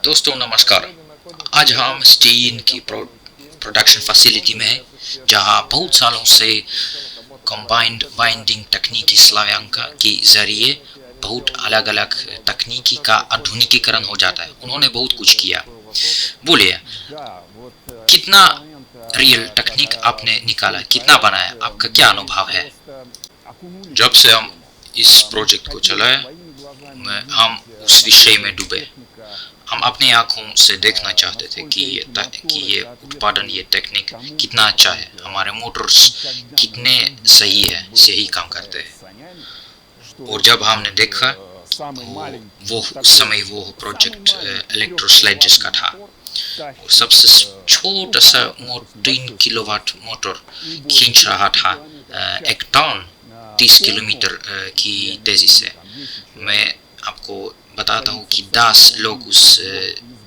दोस्तों नमस्कार। आज हम स्टीन की प्रोडक्शन फैसिलिटी में हैं, जहां बहुत सालों से कंबाइंड बाइंडिंग तकनीकी स्लाव्यांका के जरिए बहुत अलग अलग तकनीकी का आधुनिकीकरण हो जाता है। उन्होंने बहुत कुछ किया। बोलिए, कितना रियल टेक्निक आपने निकाला, कितना बनाया, आपका क्या अनुभव है? जब से हम इस प्रोजेक्ट को चलाए, हम उस विषय में डूबे। हम अपनी आंखों से देखना चाहते थे कि ये उत्पादन, ये टेक्निक कितना अच्छा है, हमारे मोटर्स कितने सही काम करते हैं। और जब हमने देखा वो उस समय वो प्रोजेक्ट इलेक्ट्रोस्लेजिस का था, और सबसे छोटा सा 3 किलोवाट मोटर खींच रहा था 1 टन 30 किलोमीटर की तेजी से। मैं आपको बताता हूँ कि 10 लोग उस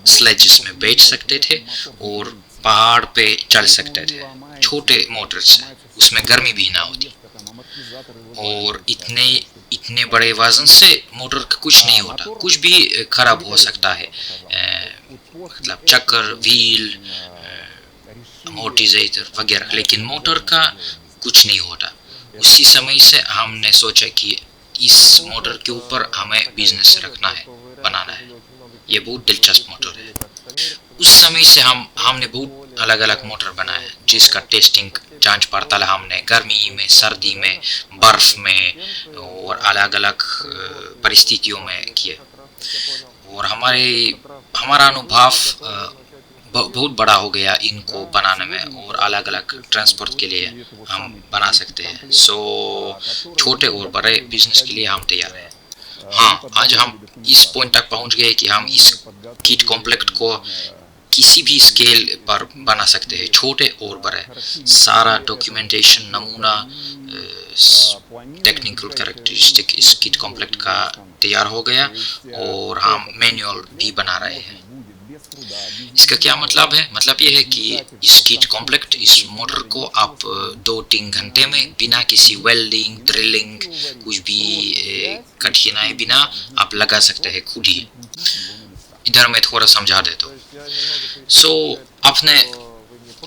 स्लेजिस में बैठ सकते थे और पहाड़ पे चल सकते थे। छोटे मोटर से उसमें गर्मी भी ना होती, और इतने बड़े वजन से मोटर का कुछ नहीं होता, कुछ भी खराब हो सकता है, मतलब चक्कर, व्हील, अमोर्टिजाइजर वगैरह, लेकिन मोटर का कुछ नहीं होता। उसी समय से हमने सोचा कि इस मोटर के ऊपर हमें बिजनेस रखना है, बनाना है। ये बहुत दिलचस्प मोटर है। उस समय से हमने बहुत अलग अलग मोटर बनाए, जिसका टेस्टिंग, जांच पड़ताल हमने गर्मी में, सर्दी में, बर्फ में और अलग अलग परिस्थितियों में किए। और हमारा अनुभव बहुत बड़ा हो गया इनको बनाने में, और अलग अलग ट्रांसपोर्ट के लिए हम बना सकते हैं। छोटे और बड़े बिजनेस के लिए हम तैयार हैं। हाँ, आज हम इस पॉइंट तक पहुंच गए कि हम इस किट कॉम्प्लेक्ट को किसी भी स्केल पर बना सकते हैं, छोटे और बड़े। सारा डॉक्यूमेंटेशन, नमूना, टेक्निकल कैरेक्टरिस्टिक इस किट कॉम्प्लेक्ट का तैयार हो गया, और हम मैनुअल भी बना रहे हैं। इसका क्या मतलब है? मतलब ये है कि इस किट कॉम्प्लेक्ट, इस मोटर को आप 2-3 घंटे में बिना किसी वेल्डिंग, ड्रिलिंग, कुछ भी कठिनाई बिना आप लगा सकते हैं खुद ही। इधर मैं थोड़ा समझा देता हूँ। आपने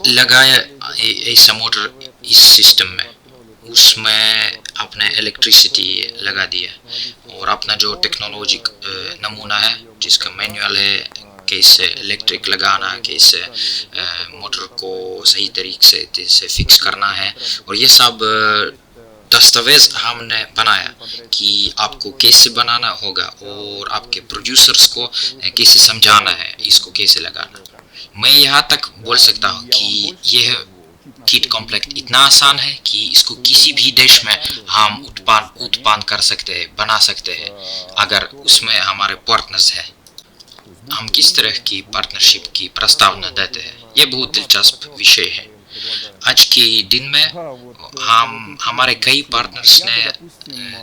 लगाया ऐसा मोटर इस सिस्टम में, उसमें आपने इलेक्ट्रिसिटी लगा दिया, और अपना जो टेक्नोलॉजिक नमूना है, जिसका मैनुअल है, कैसे इलेक्ट्रिक लगाना, कैसे मोटर को सही तरीके से फिक्स करना है, और ये सब दस्तावेज हमने बनाया कि आपको कैसे बनाना होगा, और आपके प्रोड्यूसर्स को कैसे समझाना है, इसको कैसे लगाना। मैं यहाँ तक बोल सकता हूँ कि यह किट कॉम्प्लेक्ट इतना आसान है कि इसको किसी भी देश में हम उत्पादन कर सकते हैं, बना सकते हैं, अगर उसमें हमारे पार्टनर्स हैं। हम किस तरह की पार्टनरशिप की प्रस्तावना देते हैं, ये बहुत दिलचस्प विषय है। आज के दिन में हमारे कई पार्टनर्स ने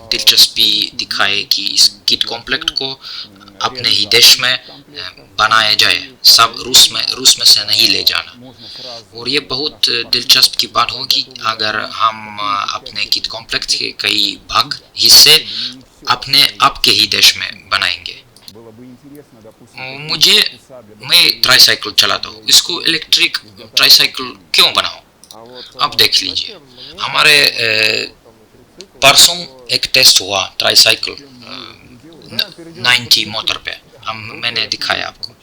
दिलचस्पी दिखाई कि इस किट कॉम्प्लेक्ट को अपने ही देश में बनाया जाए, सब रूस में से नहीं ले जाना। और ये बहुत दिलचस्प की बात होगी अगर हम अपने किट कॉम्प्लेक्ट के कई हिस्से अपने आपके ही देश में बनाएंगे। मैं ट्राईसाइकिल चलाता हूँ, इसको इलेक्ट्रिक ट्राईसाइकिल क्यों बनाऊं? आप देख लीजिए, हमारे परसों एक टेस्ट हुआ ट्राईसाइकिल 90 मोटर पे, मैंने दिखाया आपको।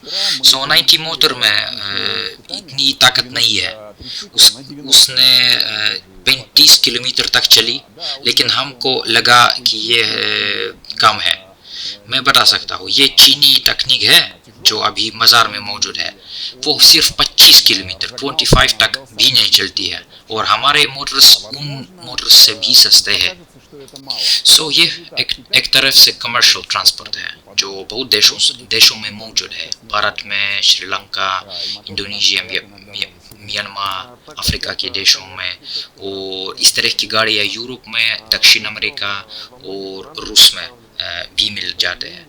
90 मोटर में इतनी ताकत नहीं है, उसने 35 किलोमीटर तक चली, लेकिन हमको लगा कि ये कम है। मैं बता सकता हूँ, ये चीनी तकनीक है जो अभी बाजार में मौजूद है, वो सिर्फ 25 किलोमीटर 25 तक भी नहीं चलती है, और हमारे मोटर्स उन मोटर्स से भी सस्ते हैं। ये एक तरफ से कमर्शियल ट्रांसपोर्ट है जो बहुत देशों में मौजूद है, भारत में, श्रीलंका, इंडोनेशिया, म्यांमार, अफ्रीका के देशों में, और इस तरह की गाड़ियाँ यूरोप में, दक्षिण अमेरिका और रूस में भी मिल जाते हैं।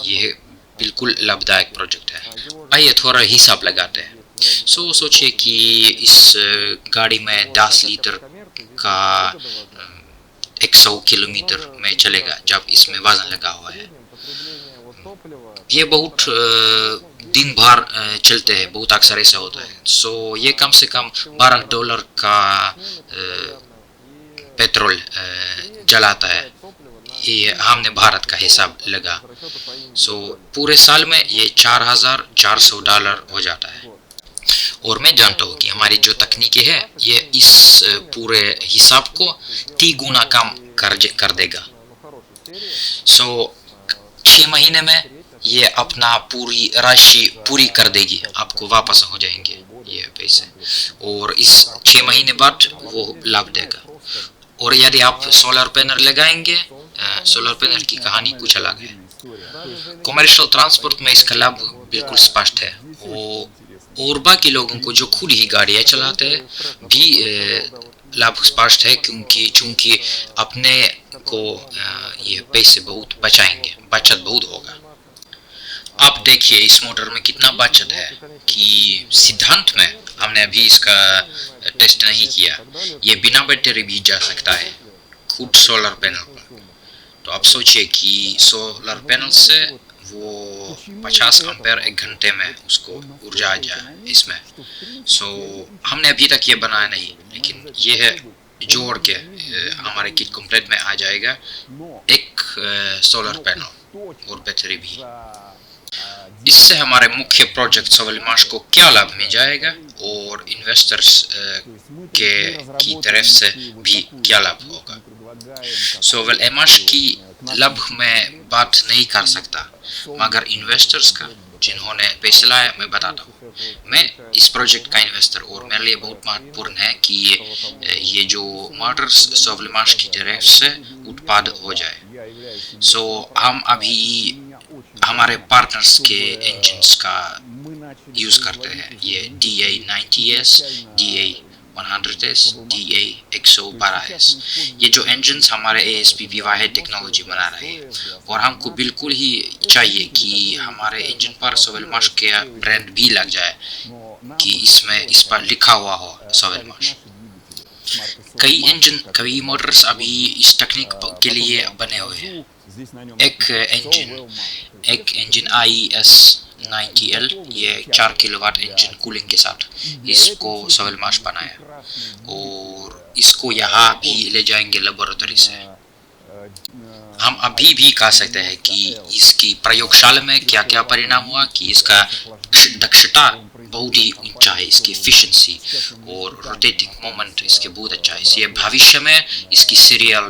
ये बिल्कुल लाभदायक प्रोजेक्ट है। आइए थोड़ा हिसाब लगाते हैं। सोचिए कि इस गाड़ी में 10 लीटर का 100 किलोमीटर में चलेगा जब इसमें वजन लगा हुआ है। ये बहुत दिन भर चलते हैं, बहुत अक्सर ऐसा होता है। सो ये कम से कम $12 का पेट्रोल जलाता है। ये हमने भारत का हिसाब लगा। सो पूरे साल में ये $4,400 हो जाता है। और मैं जानता हूँ कि हमारी जो तकनीकी है ये इस पूरे हिसाब को 3 गुना कम कर देगा। सो 6 महीने में ये अपना पूरी राशि पूरी कर देगी, आपको वापस हो जाएंगे ये पैसे, और इस 6 महीने बाद वो लाभ देगा। और यदि आप सोलर पैनल लगाएंगे, सोलर पैनल की कहानी कुछ अलग है। कमर्शियल ट्रांसपोर्ट में इसका लाभ बिल्कुल स्पष्ट है। और बाकी लोगों को जो खुद ही गाड़ियाँ चलाते हैं भी लाभ स्पष्ट है, क्योंकि चूंकि अपने को ये पैसे बहुत बचाएंगे, बचत बहुत होगा। आप देखिए इस मोटर में कितना बचत है कि सिद्धांत में हमने अभी इसका टेस्ट नहीं किया, ये बिना बैटरी भी जा सकता है खुद सोलर पैनल पर। तो आप सोचिए कि सोलर पैनल से वो 50 एम्पेयर 1 घंटे में उसको ऊर्जा आ जाए इसमें। सो हमने अभी तक ये बनाया नहीं, लेकिन ये है जोड़ के हमारे किट कंप्लीट में आ जाएगा एक सोलर पैनल और बैटरी भी। इससे हमारे मुख्य प्रोजेक्ट सोवेलमाश को क्या लाभ मिल जाएगा और इन्वेस्टर्स की तरफ से भी क्या लाभ होगा। सोवेलमाश की लाभ में बात नहीं कर सकता, मगर इन्वेस्टर्स का जिन्होंने पैसे लाया मैं बताता हूँ। मैं इस प्रोजेक्ट का इन्वेस्टर, और मेरे लिए बहुत महत्वपूर्ण है कि ये जो मोटर्स सोवेलमाश की तरफ से उत्पाद हो जाए। सो हम अभी हमारे पार्टनर्स के इंजन्स का यूज़ करते हैं, ये DA90S, DA100S, DA112S। ये जो इंजन्स हमारे ASPP वाहिद टेक्नोलॉजी बना रहे हैं, और हमको बिल्कुल ही चाहिए कि हमारे इंजन पर सोवेलमाश के ब्रांड भी लग जाए, कि इस पर लिखा हुआ हो सोवेलमाश। कई मोटर्स अभी इस तकनीक के लिए बने हुए हैं। एक इंजन IS90L, ये 4 किलोवाट इंजन कूलिंग के साथ इसको सोवेलमाश बनाया, और इसको यहाँ भी ले जाएंगे लेबोरेटरी से। हम अभी भी कह सकते हैं कि इसकी प्रयोगशाला में क्या क्या परिणाम हुआ, कि इसका दक्षता बहुत ही ऊंचा है, इसकी एफिशिएंसी और रोटेटिंग मोमेंट इसके बहुत अच्छा है। ये भविष्य में इसकी सीरियल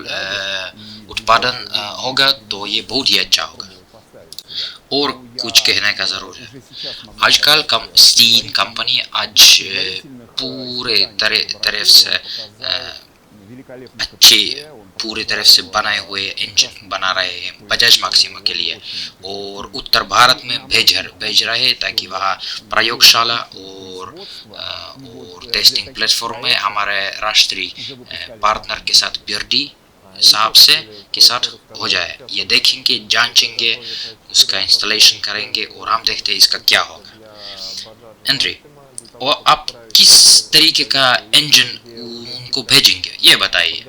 उत्पादन होगा तो ये बहुत ही अच्छा होगा। और कुछ कहने का जरूर है, आजकल स्टीन कंपनी आज पूरे तरफ से अच्छे पूरे तरफ से बनाए हुए इंजन बना रहे हैं बजाज मैक्सिमा के लिए, और उत्तर भारत में भेज रहे हैं, ताकि वहाँ प्रयोगशाला और टेस्टिंग प्लेटफॉर्म में हमारे राष्ट्रीय पार्टनर के साथ बिरडी साहब के साथ हो जाए। ये देखेंगे, जांचेंगे, उसका इंस्टॉलेशन करेंगे, और हम देखते हैं इसका क्या होगा। एंट्री, और आप किस तरीके का इंजन उनको भेजेंगे ये बताइए।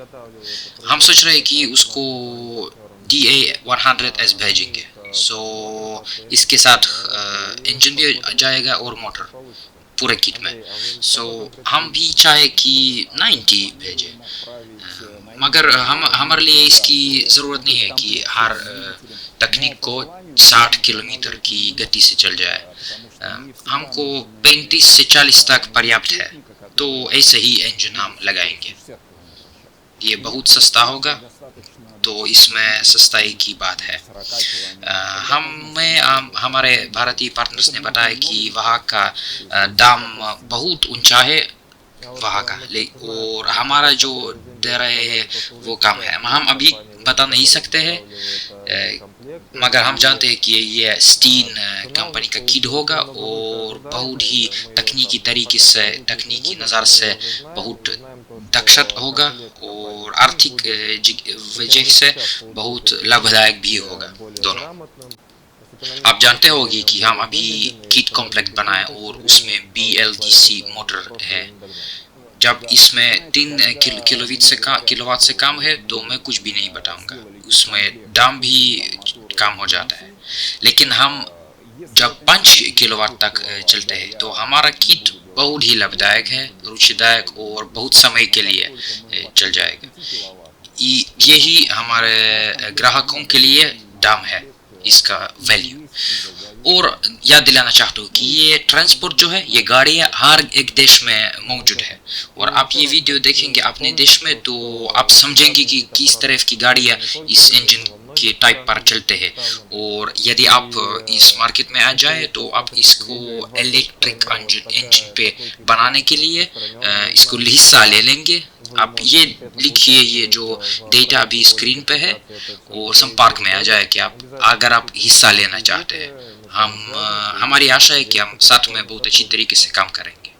हम सोच रहे हैं कि उसको DA100S भेजेंगे। सो इसके साथ इंजन भी जाएगा और मोटर पूरे किट में। सो हम भी चाहे कि 90 भेजें, मगर हमारे लिए इसकी ज़रूरत नहीं है कि हर तकनीक को 60 किलोमीटर की गति से चल जाए। हमको 35 से 40 तक पर्याप्त है, तो ऐसे ही इंजन हम लगाएंगे। ये बहुत सस्ता होगा, तो इसमें सस्ताई की बात है। हमारे भारतीय पार्टनर्स ने बताया कि वहाँ का दाम बहुत ऊंचा है वहाँ का, और हमारा जो दे रहे हैं वो कम है। हम अभी बता नहीं सकते हैं, मगर हम जानते हैं कि ये स्टीन कंपनी का किट होगा, और बहुत ही तकनीकी नज़र से बहुत दक्षत होगा, और आर्थिक वजह से बहुत लाभदायक भी होगा दोनों। आप जानते होंगे कि हम अभी किट कॉम्प्लेक्स बनाए, और उसमें BLDC मोटर है। जब इसमें 3 किलोवाट से कम है तो मैं कुछ भी नहीं बताऊंगा। उसमें दाम भी काम हो जाता है। लेकिन हम जब 5 किलोवाट तक चलते हैं तो हमारा किट बहुत ही लाभदायक है, रुचिदायक और बहुत समय के लिए चल जाएगा। यही हमारे ग्राहकों के लिए दाम है, इसका वैल्यू। और याद दिलाना चाहता हूँ कि ये ट्रांसपोर्ट जो है, ये गाड़ियाँ हर एक देश में मौजूद है। और आप ये वीडियो देखेंगे अपने देश में तो आप समझेंगे कि किस तरह की गाड़ियाँ इस इंजन के टाइप पर चलते हैं। और यदि आप इस मार्केट में आ जाए तो आप इसको इलेक्ट्रिक इंजन पे बनाने के लिए इसको हिस्सा ले लेंगे। आप ये लिखिए, ये जो डेटा अभी स्क्रीन पे है, और संपर्क में आ जाए कि आप अगर आप हिस्सा लेना चाहते हैं। हमारी आशा है कि हम साथ में बहुत अच्छी तरीके से काम करेंगे।